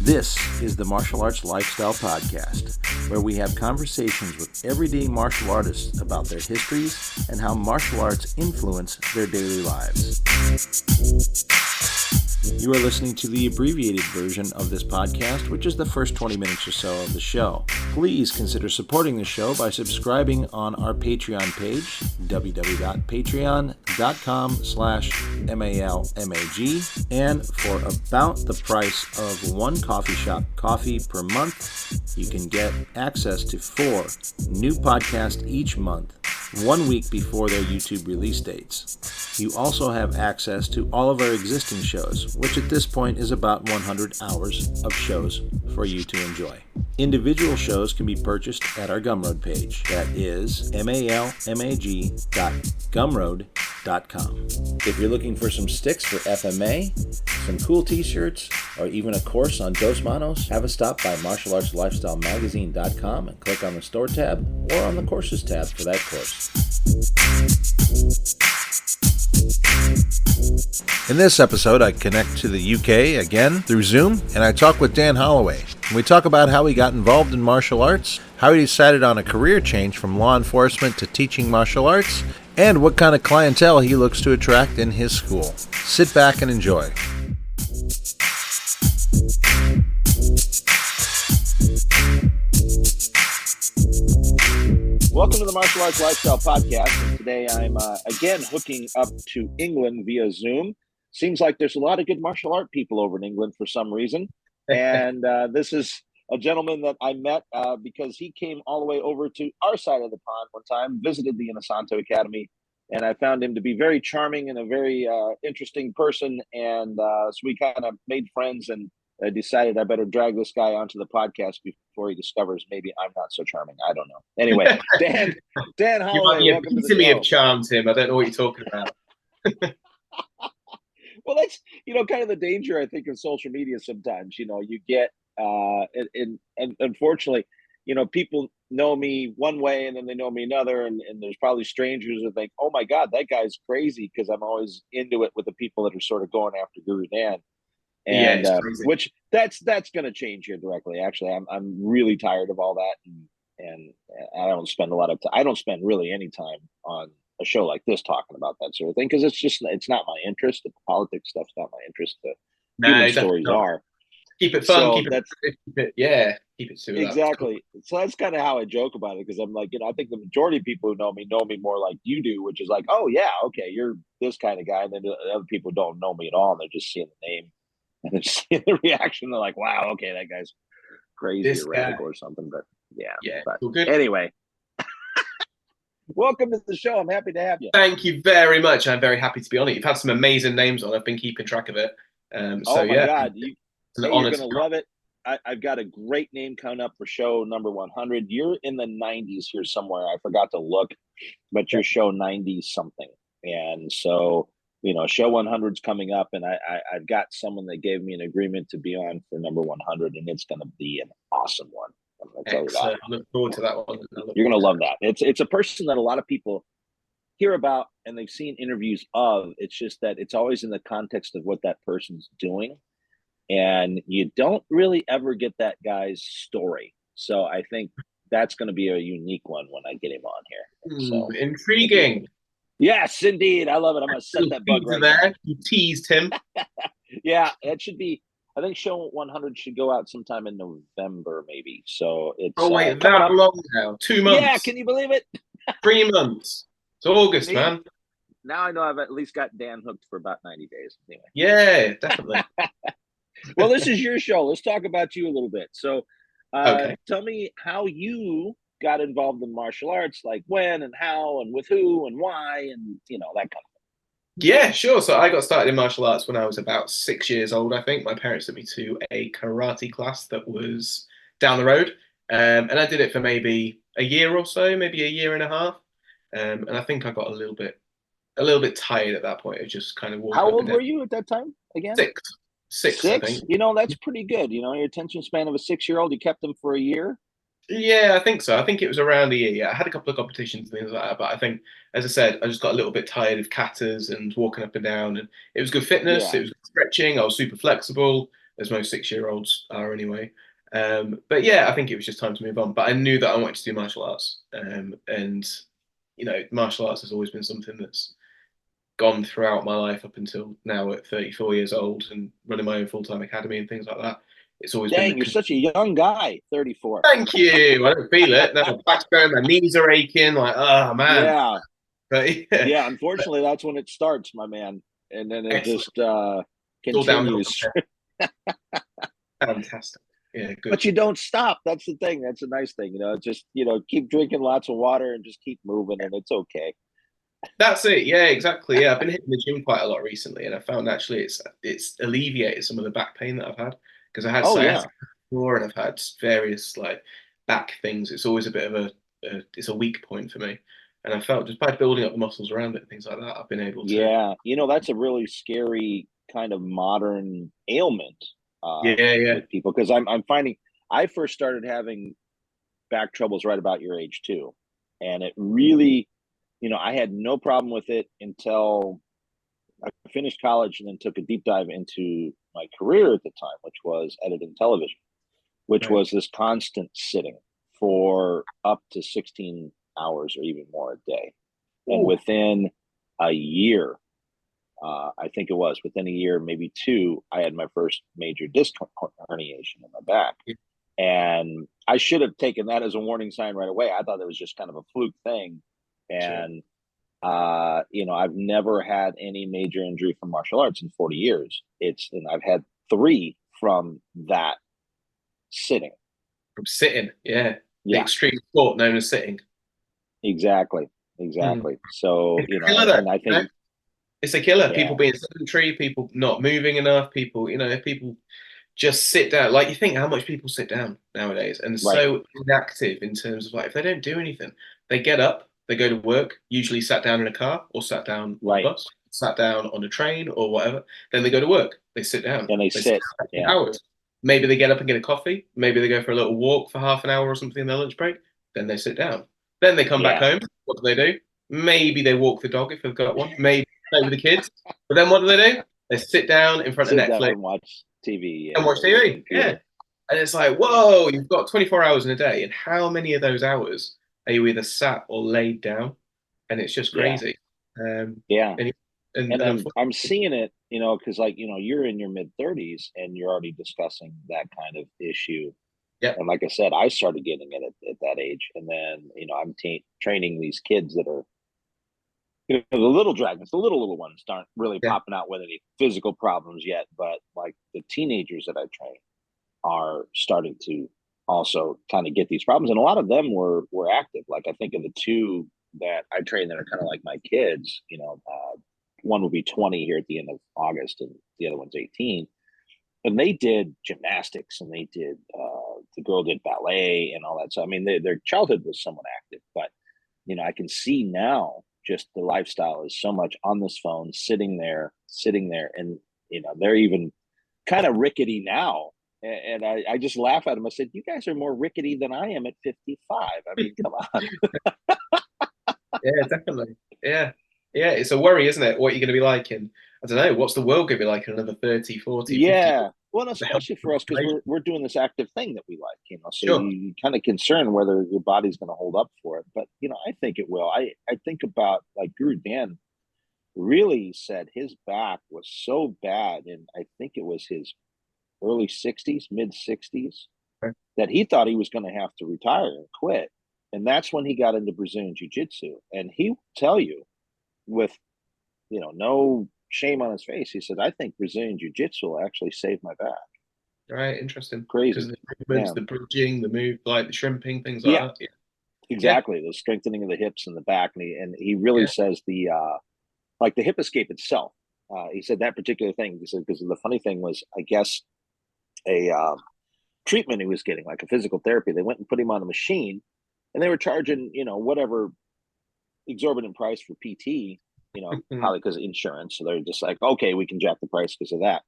This is the Martial Arts Lifestyle Podcast, where we have conversations with everyday martial artists about their histories and how martial arts influence their daily lives. You are listening to the abbreviated version of this podcast, which is the first 20 minutes or so of the show. Please consider supporting the show by subscribing on our Patreon page, www.patreon.com/MALMAG, and for about the price of one coffee shop coffee per month, you can get access to 4 new podcasts each month, 1 week before their YouTube release dates. You also have access to all of our existing shows, which at this point is about 100 hours of shows for you to enjoy. Individual shows can be purchased at our Gumroad page. That is malmag.gumroad.com. If you're looking for some sticks for FMA, some cool t-shirts, or even a course on Dos Manos, have a stop by martialartslifestylemagazine.com and click on the store tab or on the courses tab for that course. In this episode, I connect to the UK again through Zoom, and I talk with Dan Holloway. We talk about how he got involved in martial arts, how he decided on a career change from law enforcement to teaching martial arts, and what kind of clientele he looks to attract in his school. Sit back and enjoy. Welcome to the Martial Arts Lifestyle Podcast, and today I'm again hooking up to England via Zoom. Seems like there's a lot of good martial art people over in England for some reason, and this is a gentleman that I met because he came all the way over to our side of the pond one time, visited the Inosanto Academy, and I found him to be very charming and a very interesting person, and so we kind of made friends, and I decided I better drag this guy onto the podcast before he discovers maybe I'm not so charming. I don't know. Anyway, Dan Holloway, welcome to the show. Have charmed him. I don't know what you're talking about. Well, that's, kind of the danger, I think, of social media sometimes. You get, and unfortunately, people know me one way and then they know me another. And there's probably strangers that think, oh, my God, that guy's crazy, because I'm always into it with the people that are sort of going after Guru Dan. And which that's going to change here directly. Actually, I'm really tired of all that, and I don't spend a lot of time. I don't spend really any time on a show like this talking about that sort of thing, because it's not my interest. The politics stuff's not my interest. The human stories are. Keep it fun. So keep it civil. Exactly. So that's kind of how I joke about it, because I'm like, I think the majority of people who know me more like you do, which is like, oh yeah, okay, you're this kind of guy, and then the other people don't know me at all, and they're just seeing the name. And then seeing the reaction, they're like, wow, okay, that guy's crazy or radical or something. But yeah. But anyway, welcome to the show. I'm happy to have you. Thank you very much. I'm very happy to be on it. You've had some amazing names on. I've been keeping track of it. Oh my God. You're going to love it. I've got a great name coming up for show number 100. You're in the 90s here somewhere. I forgot to look, but you're show 90 something. And so, show 100 is coming up, and I've got someone that gave me an agreement to be on for number 100, and it's going to be an awesome one. I'm going to tell you that. I look forward to that one. You're going to love that. It's a person that a lot of people hear about and they've seen interviews of. It's just that it's always in the context of what that person's doing, and you don't really ever get that guy's story. So I think that's going to be a unique one when I get him on here. So intriguing. Yes, indeed. I love it. I'm going to set that bug right there. You teased him. Yeah, it should be. I think show 100 should go out sometime in November, maybe. So it's. Oh, wait, that long now? 2 months? Yeah, can you believe it? 3 months. It's August, man. Now I know I've at least got Dan hooked for about 90 days. Anyway. Yeah, definitely. Well, this is your show. Let's talk about you a little bit. So tell me how you got involved in martial arts, like when and how and with who and why, and that kind of thing. Yeah, sure. So I got started in martial arts when I was about 6 years old, I think. My parents took me to a karate class that was down the road, and I did it for maybe a year or so, maybe a year and a half, and I think I got a little bit tired at that point of just kind of walking. How old were you at that time again? Six, I think. That's pretty good. Your attention span of a 6-year-old, you kept them for a year. Yeah, I think so. I think it was around a year. Yeah, I had a couple of competitions and things like that, but I think, as I said, I just got a little bit tired of katas and walking up and down. And it was good fitness. Yeah. It was good stretching. I was super flexible, as most 6-year-olds are anyway. But yeah, I think it was just time to move on. But I knew that I wanted to do martial arts, and martial arts has always been something that's gone throughout my life up until now at 34 years old and running my own full-time academy and things like that. It's always been Dang, the you're such a young guy, 34. thank you. I don't feel it. No, my back's going, my knees are aching. Like, oh man. Yeah. But yeah, Yeah. Unfortunately, that's when it starts, my man. And then it excellent. just It's all downhill from continues. there. Fantastic. Yeah, good. But you don't stop. That's the thing. That's a nice thing. Just, keep drinking lots of water and just keep moving and it's okay. That's it. Yeah, exactly. Yeah, I've been hitting the gym quite a lot recently, and I found actually it's alleviated some of the back pain that I've had because I had Oh, yeah. sciatica before, and I've had various like back things. It's always a bit of it's a weak point for me, and I felt just by building up the muscles around it and things like that, I've been able to. Yeah. That's a really scary kind of modern ailment Yeah, yeah, with people because I'm finding I first started having back troubles right about your age too. And it really, I had no problem with it until I finished college and then took a deep dive into my career at the time, which was editing television, which right. was this constant sitting for up to 16 hours or even more a day. And Ooh, within a year, I think it was within a year, maybe two, I had my first major disc herniation in my back. yeah, And I should have taken that as a warning sign right away. I thought it was just kind of a fluke thing. sure. And, I've never had any major injury from martial arts in 40 years. And I've had three from that sitting. From sitting, yeah, the Yeah, extreme sport known as sitting. exactly. Mm. Exactly. So, It's a killer, though. and I You know? think, It's a killer. yeah, People being sedentary, people not moving enough, people, if people just sit down, like you think how much people sit down nowadays and right, so inactive in terms of like if they don't do anything, they get up, they go to work, usually sat down in a car or sat down on a right. bus, sat down on a train or whatever. Then they go to work, they sit down, And they they sit sit. down for Yeah, hours. Maybe they get up and get a coffee, maybe they go for a little walk for half an hour or something in their lunch break, then they sit down. Then they come back yeah. home. What do they do? Maybe they walk the dog if they've got one, maybe play with the kids. But then what do? They sit down in front of Sit down Netflix and watch TV, and watch or TV. Yeah. computer. And it's like, Yeah, whoa, you've got 24 hours in a day. And how many of those hours are you either sat or laid down? And it's just yeah, crazy. Um, yeah. and And I'm unfortunately, I'm seeing it, because like you're in your mid 30s and you're already discussing that kind of issue. yeah, And like I said, I started getting it at that age, and then I'm training these kids that are the little dragons, the little ones aren't really yeah, popping out with any physical problems yet, but like the teenagers that I train are starting to also kind of get these problems, and a lot of them were active. Like I think of the two that I train that are kind of like my kids. One will be 20 here at the end of August, and the other one's 18. And they did gymnastics, and they did the girl did ballet and all that. So I mean, their childhood was somewhat active, but I can see now just the lifestyle is so much on this phone, sitting there, and they're even kind of rickety now. And I just laugh at them. I said, "You guys are more rickety than I am at 55. I mean, come on." yeah, definitely. Yeah. Yeah. It's a worry, isn't it? What you're going to be like in, I don't know, what's the world going to be like in another 30, 40, 50 Yeah. years? Well, and The health especially of the for us because population. we're doing this active thing that we like, so Sure. you kind of concern whether your body's going to hold up for it. But I think it will. I think about like Guru Dan really said his back was so bad, and I think it was his early 60s, mid 60s, Okay. that he thought he was going to have to retire and quit. And that's when he got into Brazilian Jiu Jitsu. And he will tell you with, no shame on his face, he said, I think Brazilian Jiu Jitsu will actually save my back. Right. Interesting. Because Crazy. the movements, Yeah. the bridging, the move, like the shrimping, things like Yeah, that. Yeah. Yeah. exactly. The strengthening of the hips and the back. And he really Yeah. says like the hip escape itself. He said that particular thing. He said, because the funny thing was, I guess, a treatment he was getting, like a physical therapy. They went and put him on a machine, and they were charging, whatever exorbitant price for PT, Mhm. probably because of insurance. So they're just like, okay, we can jack the price because of that.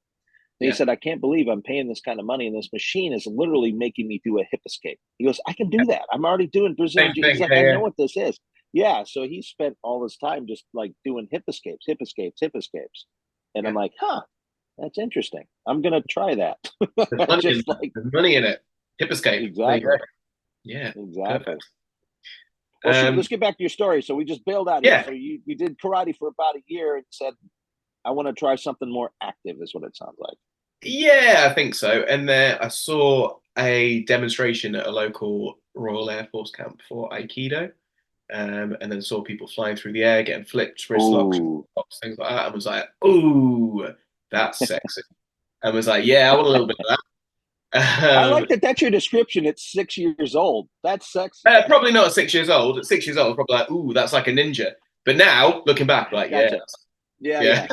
And he said, I can't believe I'm paying this kind of money, and this machine is literally making me do a hip escape. He goes, I can do that. I'm already doing Brazilian Jiu. He's like, I know what this is. Yeah. So he spent all his time just like doing hip escapes, hip escapes, hip escapes. And I'm like, huh, that's interesting. I'm going to try that. There's money in it. Hip escape. Exactly. Yeah. Exactly. Perfect. Well, let's get back to your story. So we just bailed out here. So you did karate for about a year and said, I want to try something more active, is what it sounds like. Yeah, I think so. And there I saw a demonstration at a local Royal Air Force camp for Aikido. And then saw people flying through the air, getting flips, wrist locks, things like that. And was like, ooh, that's sexy. And was like, yeah, I want a little bit of that. I like that. That's your description. It's 6 years old. That's sexy. Probably not at 6 years old. At 6 years old, probably like, ooh, that's like a ninja. But now, looking back, like, gotcha. Yeah.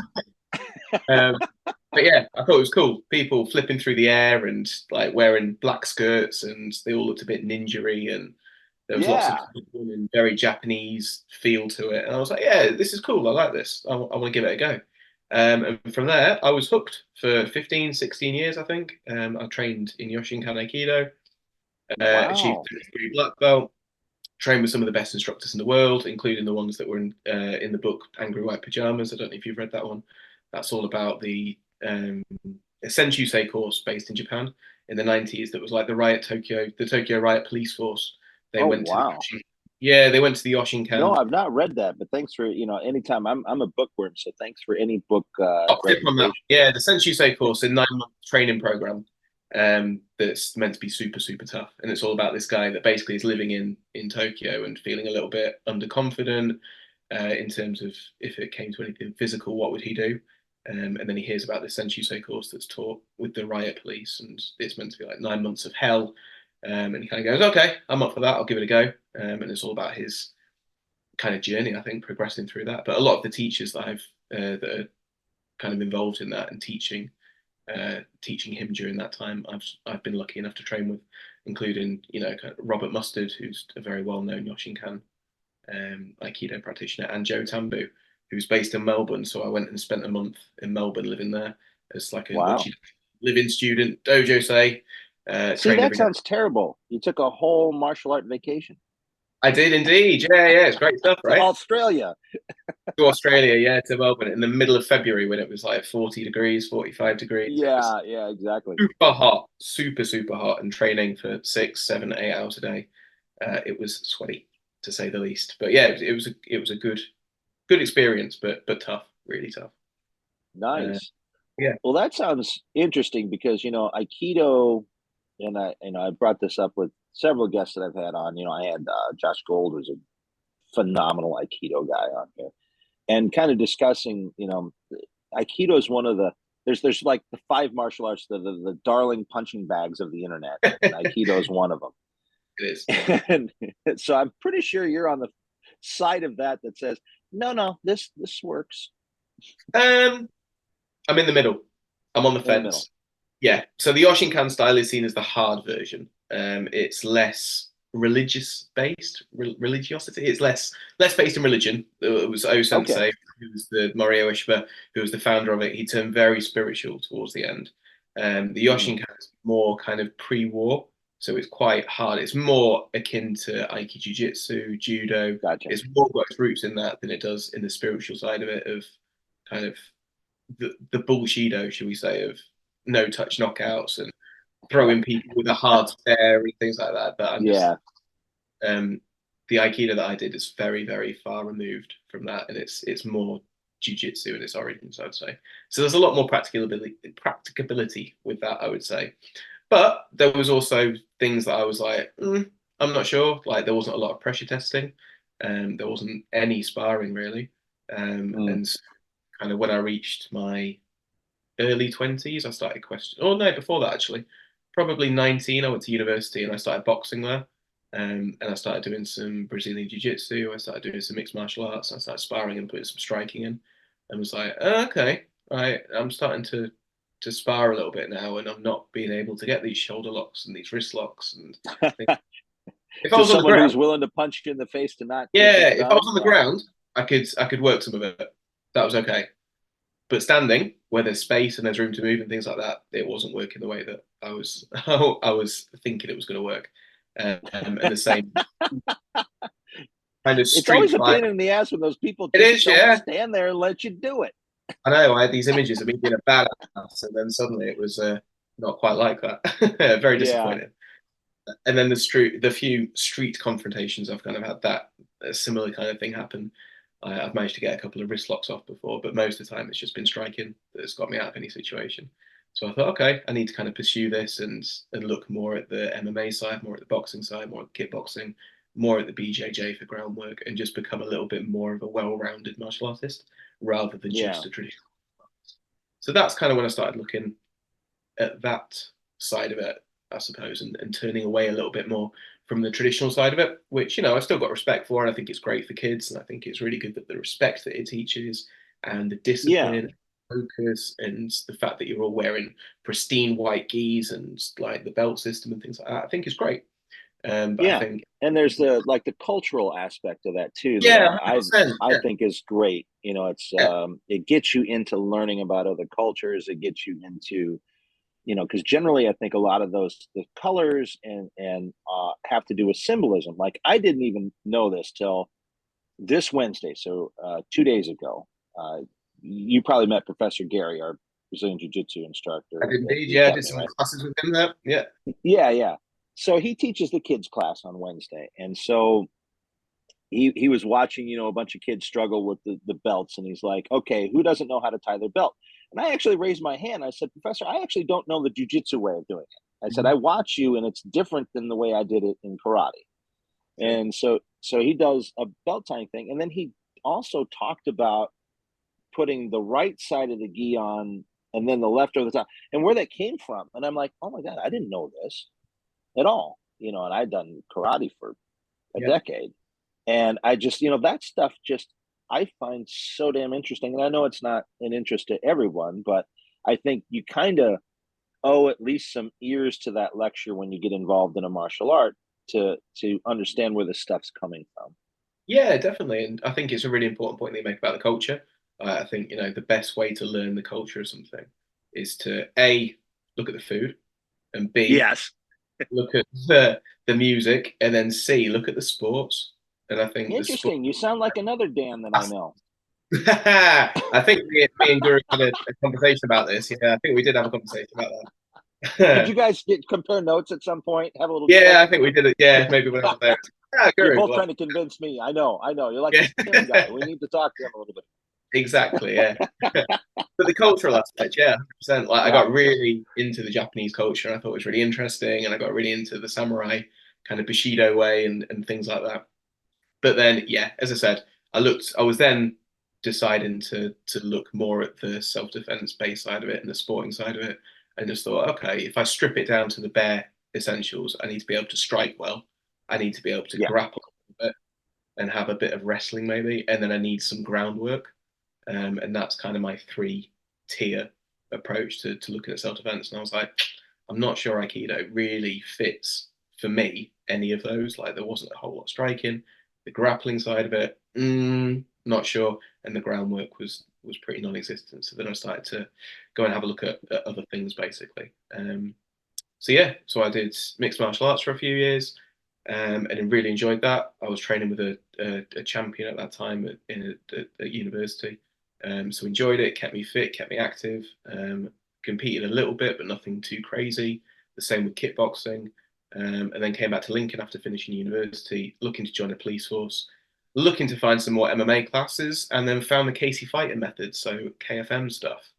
But yeah, I thought it was cool. People flipping through the air and like wearing black skirts, and they all looked a bit ninja-y, and there was lots of very Japanese feel to it. And I was like, yeah, this is cool. I like this. I want to give it a go. And from there, I was hooked for 15, 16 years, I think. I trained in Yoshinkan Aikido, achieved a black belt, trained with some of the best instructors in the world, including the ones that were in the book Angry White Pajamas. I don't know if you've read that one. That's all about the Senshusei course based in Japan in the 90s. That was like the Tokyo Riot Police Force. They went to they went to the Yoshinkan. No, I've not read that, but thanks for anytime. I'm a bookworm, so thanks for any book. Yeah, the Senshusei course, a 9-month training program that's meant to be super, super tough, and it's all about this guy that basically is living in Tokyo and feeling a little bit underconfident in terms of if it came to anything physical, what would he do? And then he hears about this Senshusei course that's taught with the riot police, and it's meant to be like 9 months of hell. And he kind of goes, okay, I'm up for that. I'll give it a go. And it's all about his kind of journey, I think, progressing through that. But a lot of the teachers that that are kind of involved in that and teaching him during that time, I've been lucky enough to train with, including kind of Robert Mustard, who's a very well-known Yoshinkan Aikido practitioner, and Joe Tambu, who's based in Melbourne. So I went and spent a month in Melbourne living there as like a live-in student, dojo say. See, that sounds terrible. You took a whole martial art vacation. I did indeed. Yeah, it's great stuff, right? To Australia. To Australia, yeah, to Melbourne in the middle of February when it was like 40 degrees, 45 degrees. Yeah, exactly. Super hot, super, super hot, and training for 6, 7, 8 hours a day. It was sweaty, to say the least. But yeah, it was a good experience, but tough, really tough. Nice. Yeah. Well, that sounds interesting because Aikido. And I brought this up with several guests that I've had on. I had Josh Gold, who's a phenomenal Aikido guy on here, and kind of discussing, Aikido is one of the there's like the 5 martial arts, the darling punching bags of the internet. And Aikido is one of them. It is. And so I'm pretty sure you're on the side of that says, no, this works. I'm in the middle. I'm on the fence. Yeah, so the Yoshinkan style is seen as the hard version. It's less religiosity. It's less based in religion. It was Sensei, who was the Morio Ishba, who was the founder of it. He turned very spiritual towards the end. The Yoshinkan is more kind of pre-war, so it's quite hard. It's more akin to Aiki Jiu-Jitsu, Judo. Gotcha. It's more got its roots in that than it does in the spiritual side of it, of kind of the bullshido, should we say, of no touch knockouts and throwing people with a hard stare and things like that. But the Aikido that I did is very, very far removed from that, and it's more jiu-jitsu in its origins, I'd say. So there's a lot more practicability with that, I would say. But there was also things that I was like, I'm not sure. Like there wasn't a lot of pressure testing, there wasn't any sparring really, and kind of when I reached my early 20s, I started questioning. Oh no, before that actually, probably 19. I went to university and I started boxing there, and I started doing some Brazilian Jiu-Jitsu. I started doing some mixed martial arts. I started sparring and putting some striking in, and was like, okay, right, I'm starting to spar a little bit now, and I'm not being able to get these shoulder locks and these wrist locks. And if I was someone who's willing to punch you in the face to not, if I was on the ground, I could work some of it. That was okay. But standing, where there's space and there's room to move and things like that, it wasn't working the way that I was I was thinking it was going to work. And the same kind of It's always street a fight. pain in the ass when those people It just is, don't yeah. stand there and let you do it. I know. I had these images of me being a badass, and then suddenly it was not quite like that. Very Yeah, disappointing. And then the few street confrontations I've kind of had that a similar kind of thing happen. I've managed to get a couple of wrist locks off before, but most of the time it's just been striking that's got me out of any situation. So I thought, okay, I need to kind of pursue this and look more at the MMA side, more at the boxing side, more at the kickboxing, more at the BJJ for groundwork, and just become a little bit more of a well-rounded martial artist rather than yeah, just a traditional artist. So that's kind of when I started looking at that side of it, I suppose, and turning away a little bit more from the traditional side of it, which, you know, I've still got respect for, and I think it's great for kids, and I think it's really good that the respect that it teaches and the yeah, discipline, focus, and the fact that you're all wearing pristine white gis and like the belt system and things like that, I think is great. But I yeah. think, And there's the cultural aspect of that too that yeah, I 100%, I yeah, think is great. You know, it's yeah, it gets you into learning about other cultures. It gets you into, you know, because generally I think a lot of those the colors and have to do with symbolism. Like I didn't even know this till this Wednesday, so 2 days ago. Uh, you probably met Professor Gary, our Brazilian Jiu Jitsu I instructor did at indeed, the yeah, I did academy, some right? classes with him there, yeah. Yeah, yeah. So he teaches the kids class on Wednesday, and so he was watching, you know, a bunch of kids struggle with the belts, and he's like, okay, who doesn't know how to tie their belt? And I actually raised my hand. I said, Professor, I actually don't know the jujitsu way of doing it. I said, Mhm. I watch you, and it's different than the way I did it in karate. Sure. And so he does a belt tying thing, and then he also talked about putting the right side of the gi on and then the left over the top, and where that came from. And I'm like, oh my god, I didn't know this at all. You know, and I'd done karate for a Yeah. decade, and I just, you know, that stuff just I find so damn interesting. And I know it's not an interest to everyone, but I think you kind of owe at least some ears to that lecture when you get involved in a martial art to understand where this stuff's coming from. Yeah, definitely. And I think it's a really important point that you make about the culture. I think, you know, the best way to learn the culture of something is to A, look at the food, and B, Yes. look at the music, and then C, look at the sports. And I think the sport. Interesting. You sound like another Dan that I know. I think me and Guru had a conversation about this. Yeah, I think we did have a conversation about Did you that. guys get compare notes at some point? Have a little Yeah, chat? I think we did it. Yeah, maybe when I was there. Yeah, You're Guru, both go on. trying to convince me. I know. I know. You're like Yeah. this Tim guy. We need to talk to him a little bit. Exactly, yeah. But the cultural aspect, yeah, 100%. Like I Yeah. got really into the Japanese culture and I thought it was really interesting, and I got really into the samurai kind of Bushido way and things like that. But then, yeah, as I said, I was then deciding to look more at the self-defense based side of it and the sporting side of it, and just thought, okay, if I strip it down to the bare essentials, I need to be able to strike well, I need to be able to Yeah. grapple a bit and have a bit of wrestling maybe, and then I need some groundwork. And that's kind of my three-tier approach to looking at self-defense. And I was like, I'm not sure Aikido really fits for me any of those. Like there wasn't a whole lot of striking. The grappling side of it, not sure. And the groundwork was pretty non-existent. So then I started to go and have a look at other things basically. So yeah, so I did mixed martial arts for a few years, and really enjoyed that. I was training with a champion at that time at university, so enjoyed it. Kept me fit, kept me active. Competed a little bit, but nothing too crazy. The same with kickboxing, and then came back to Lincoln after finishing university, looking to join a police force, looking to find some more MMA classes, and then found the Casey fighting method, so KFM stuff.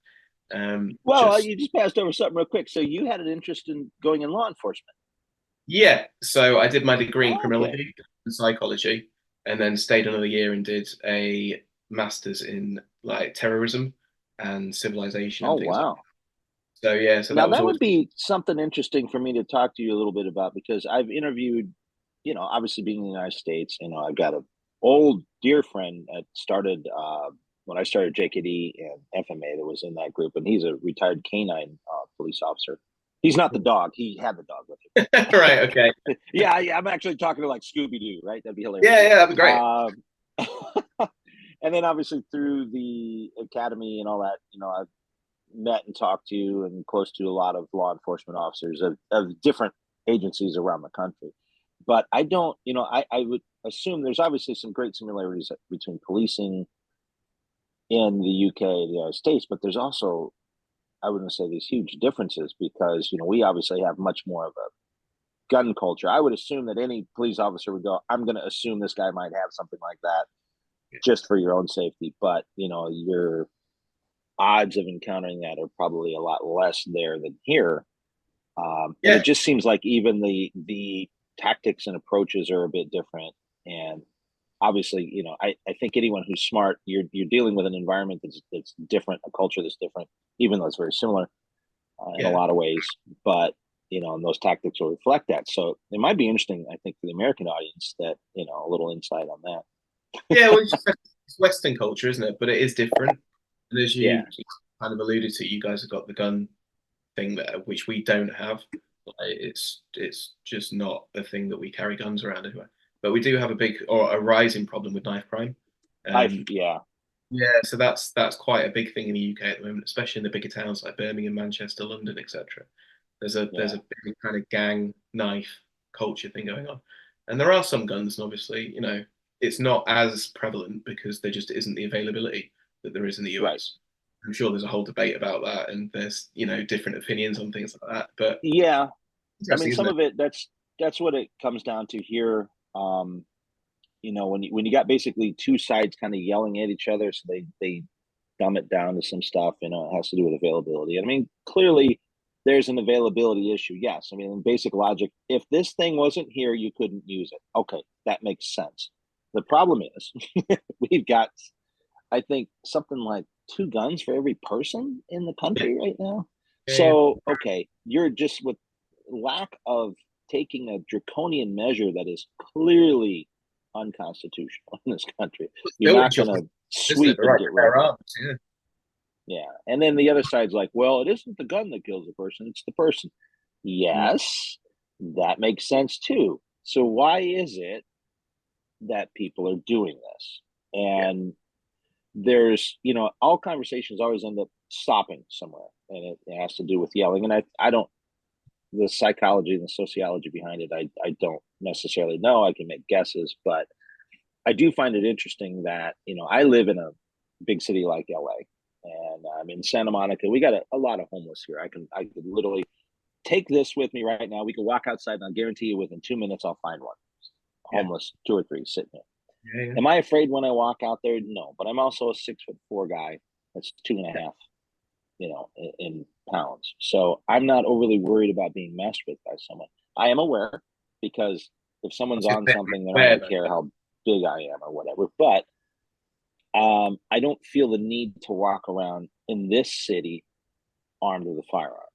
Well, Just you just passed over something real quick. So you had an interest in going in law enforcement. Yeah, so I did my degree in Oh, okay. criminology and psychology, and then stayed another year and did a master's in like terrorism and civilization Oh, and things like wow. that. So yeah, so Now that was that always would be something interesting for me to talk to you a little bit about because I've interviewed, you know, obviously being in the United States, you know, I've got a old dear friend that started when I started JKD and FMA that was in that group, and he's a retired canine police officer. He's not the dog; he had the dog with right. Okay. him. Yeah, yeah, I'm actually talking to like Scooby Doo, right? That'd be Yeah, hilarious. yeah, that'd be great. Um, and then obviously through the academy and all that, you know, I've met and talked to and close to a lot of law enforcement officers of different agencies around the country. But I don't, I would assume there's obviously some great similarities between policing in the UK and the United States, but there's also, I wouldn't say these huge differences because, we obviously have much more of a gun culture. I would assume that any police officer would go, I'm going to assume this guy might have something like that just for your own safety. But, your odds of encountering that are probably a lot less there than here. And it just seems like even the tactics and approaches are a bit different. And obviously, I think anyone who's smart, you're dealing with an environment that's different, a culture that's different, even though it's very similar in a lot of ways. But and those tactics will reflect that. So it might be interesting, I think, for the American audience that a little insight on that. Well, it's Western culture, isn't it? But it is different. And as you kind of alluded to, you guys have got the gun thing there, which we don't have. It's just not a thing that we carry guns around everywhere. But we do have a rising problem with knife crime. So that's quite a big thing in the UK at the moment, especially in the bigger towns like Birmingham, Manchester, London, etc. There's a big kind of gang knife culture thing going on, and there are some guns, and obviously, it's not as prevalent because there just isn't the availability that there is in the US. Right. I'm sure there's a whole debate about that, and there's different opinions on things like that. But I mean, some of it that's what it comes down to here. When you got basically two sides kind of yelling at each other, so they dumb it down to some stuff. It has to do with availability. I mean, clearly there's an availability issue. Yes. I mean, in basic logic, if this thing wasn't here, you couldn't use it. Okay, that makes sense. The problem is we've got, I think, something like 2 guns for every person in the country right now. So, okay, you're just with lack of taking a draconian measure that is clearly unconstitutional in this country. You're not going to sweep and get rid of it. Yeah. And then the other side's like, well, it isn't the gun that kills the person, it's the person. Yes, that makes sense too. So why is it that people are doing this? And there's, all conversations always end up stopping somewhere. And it has to do with yelling. And I don't, the psychology and the sociology behind it, I don't necessarily know. I can make guesses, but I do find it interesting that, I live in a big city like LA. And I'm in Santa Monica. We got a lot of homeless here. I could literally take this with me right now. We could walk outside, and I guarantee you within 2 minutes I'll find one. Homeless, 2 or 3 sitting there. Yeah. Am I afraid when I walk out there? No, but I'm also a 6'4" guy. That's 2.5, in pounds. So I'm not overly worried about being messed with by someone. I am aware because if someone's on something, they're not going to care how big I am or whatever. But I don't feel the need to walk around in this city armed with a firearm.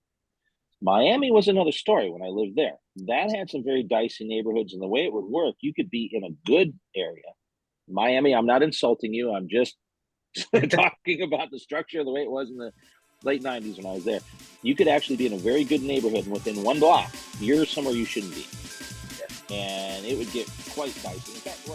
Miami was another story when I lived there. That had some very dicey neighborhoods, and the way it would work, you could be in a good area. Miami, I'm not insulting you. I'm just talking about the structure of the way it was in the late 90s when I was there. You could actually be in a very good neighborhood, and within 1 block, you're somewhere you shouldn't be. And it would get quite dicey. In fact,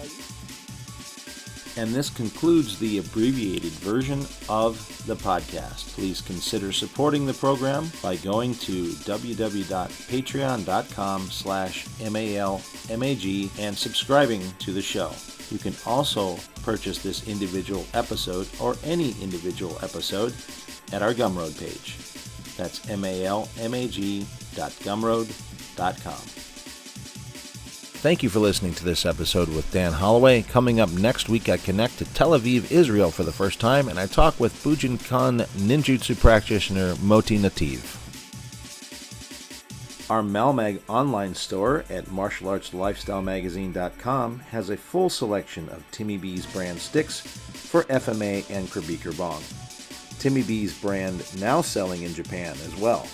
And this concludes the abbreviated version of the podcast. Please consider supporting the program by going to www.patreon.com/MALMAG and subscribing to the show. You can also purchase this individual episode or any individual episode at our Gumroad page. That's malmag.gumroad.com. Thank you for listening to this episode with Dan Holloway. Coming up next week, I connect to Tel Aviv, Israel for the first time, and I talk with Bujinkan ninjutsu practitioner Moti Nativ. Our Malmag online store at martialartslifestylemagazine.com has a full selection of Timmy B's brand sticks for FMA and Krabi Bong. Timmy B's brand now selling in Japan as well.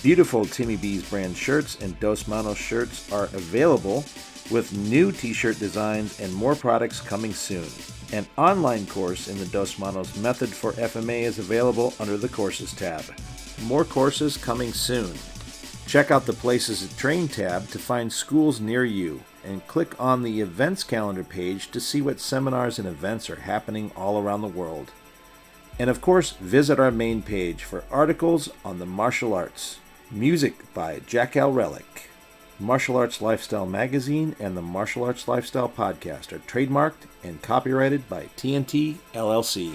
Beautiful Timmy B's brand shirts and Dos Manos shirts are available with new t-shirt designs and more products coming soon. An online course in the Dos Manos method for FMA is available under the Courses tab. More courses coming soon. Check out the Places to Train tab to find schools near you, and click on the events calendar page to see what seminars and events are happening all around the world. And of course, visit our main page for articles on the martial arts. Music by Jackal Relic. Martial Arts Lifestyle Magazine and the Martial Arts Lifestyle Podcast are trademarked and copyrighted by TNT LLC.